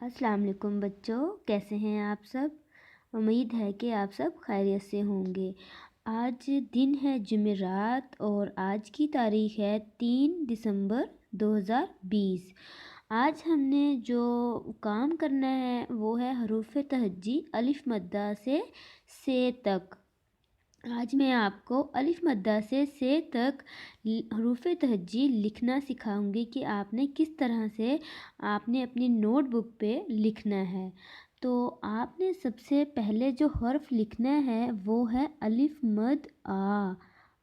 अस्सलाम वालेकुम बच्चों, कैसे हैं आप सब। उम्मीद है कि आप सब खैरियत से होंगे। आज दिन है जुमेरात और आज की तारीख़ है 3 दिसंबर 2020। आज हमने जो काम करना है वो है हरूफ तहज्जी अलिफ मद्दा से तक। आज मैं आपको अलिफ मद्दा से तक हरूफ तहज्जी लिखना सिखाऊंगी कि आपने किस तरह से आपने अपनी नोटबुक पे लिखना है। तो आपने सबसे पहले जो हर्फ लिखना है वो है अलिफ मद आ।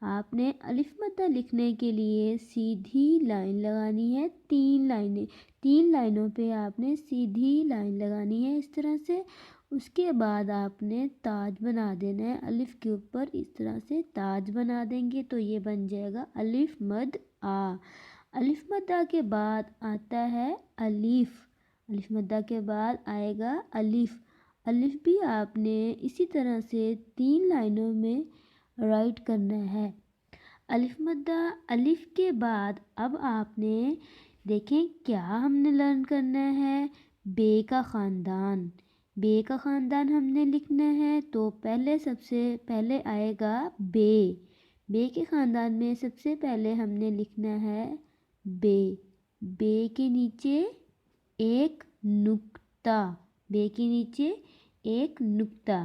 आपने अलिफ मद्दा लिखने के लिए सीधी लाइन लगानी है, 3 लाइनों पे आपने सीधी लाइन लगानी है इस तरह से। उसके बाद आपने ताज बना देना है अलिफ के ऊपर, इस तरह से ताज बना देंगे तो ये बन जाएगा अलिफ मद आ। अलिफ मद्दा के बाद आता है अलिफ। अलिफ मद्दा के बाद आएगा अलिफ। अलिफ भी आपने इसी तरह से 3 लाइनों में राइट करना है। अलिफ मद्दा अलिफ के बाद अब आपने देखें क्या हमने लर्न करना है, बे का ख़ानदान। बे का ख़ानदान हमने लिखना है तो सबसे पहले आएगा बे। बे के ख़ानदान में सबसे पहले हमने लिखना है बे। बे के नीचे एक नुक्ता, बे के नीचे एक नुक्ता।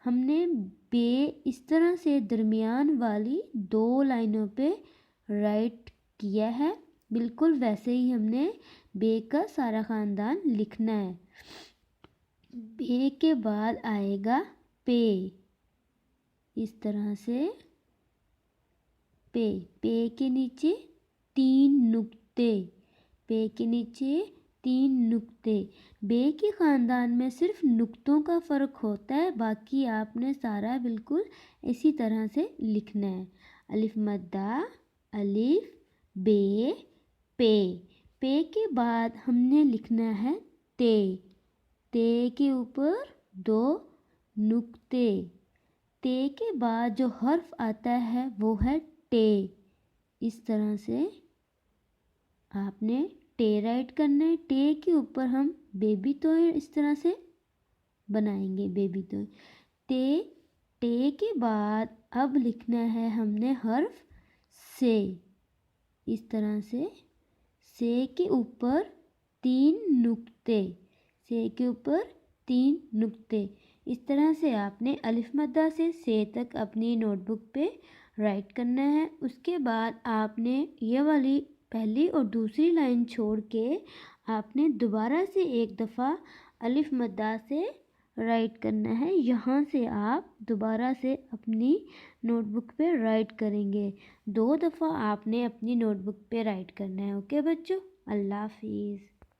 हमने बे इस तरह से दरमियान वाली 2 लाइनों पे राइट किया है। बिल्कुल वैसे ही हमने बे का सारा ख़ानदान लिखना है। बे के बाद आएगा पे, इस तरह से पे। पे के नीचे 3 नुक्ते, पे के नीचे 3 नुक्ते। बे के ख़ानदान में सिर्फ नुक्तों का फ़र्क होता है, बाकी आपने सारा बिल्कुल इसी तरह से लिखना है। अलिफ मद्दा अलिफ बे पे। पे के बाद हमने लिखना है ते। ते के ऊपर 2 नुक्ते। ते के बाद जो हर्फ आता है वो है टे। इस तरह से आपने टे राइट करना है। टे के ऊपर हम बेबी तो इस तरह से बनाएंगे, बेबी तो ते। टे के बाद अब लिखना है हमने हर्फ से। इस तरह से के ऊपर 3 नुक्ते, से के ऊपर 3 नुक्ते। इस तरह से आपने अलिफ मद्दा से तक अपनी नोटबुक पे राइट करना है। उसके बाद आपने ये वाली पहली और दूसरी लाइन छोड़ के आपने दोबारा से एक दफ़ा अलिफ मद्दा से राइट करना है। यहाँ से आप दोबारा से अपनी नोटबुक पे राइट करेंगे। 2 दफ़ा आपने अपनी नोटबुक पे राइट करना है। ओके बच्चों, अल्लाह हाफिज़।